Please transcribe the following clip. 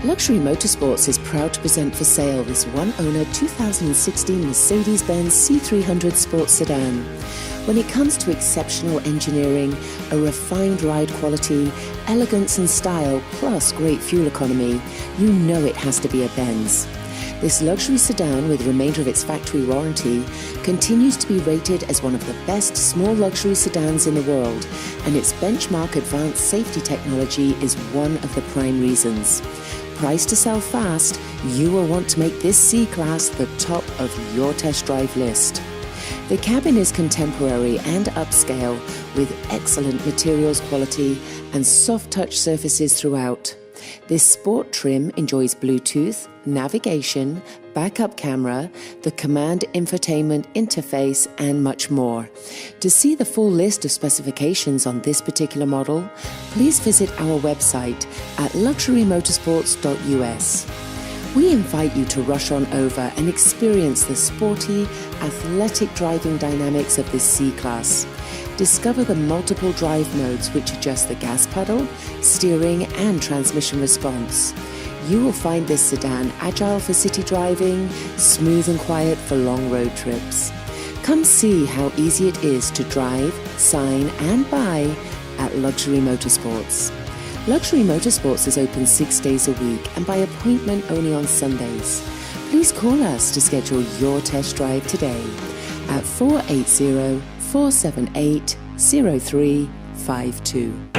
Luxury Motorsports is proud to present for sale this one-owner 2016 Mercedes-Benz C Sport Sedan. When it comes to exceptional engineering, a refined ride quality, elegance and style, plus great fuel economy, you know it has to be a Benz. This luxury sedan, with the remainder of its factory warranty, continues to be rated as one of the best small luxury sedans in the world, and its benchmark advanced safety technology is one of the prime reasons. Priced to sell fast, you will want to make this C-Class the top of your test drive list. The cabin is contemporary and upscale, with excellent materials quality and soft touch surfaces throughout. This sport trim enjoys Bluetooth, navigation, backup camera, the command infotainment interface, and much more. To see the full list of specifications on this particular model, please visit our website at luxurymotorsports.us. We invite you to rush on over and experience the sporty, athletic driving dynamics of this C-Class. Discover the multiple drive modes which adjust the gas pedal, steering and transmission response. You will find this sedan agile for city driving, smooth and quiet for long road trips. Come see how easy it is to drive, sign and buy at Luxury Motorsports. Luxury Motorsports is open 6 days a week and by appointment only on Sundays. Please call us to schedule your test drive today at 480-478-0352.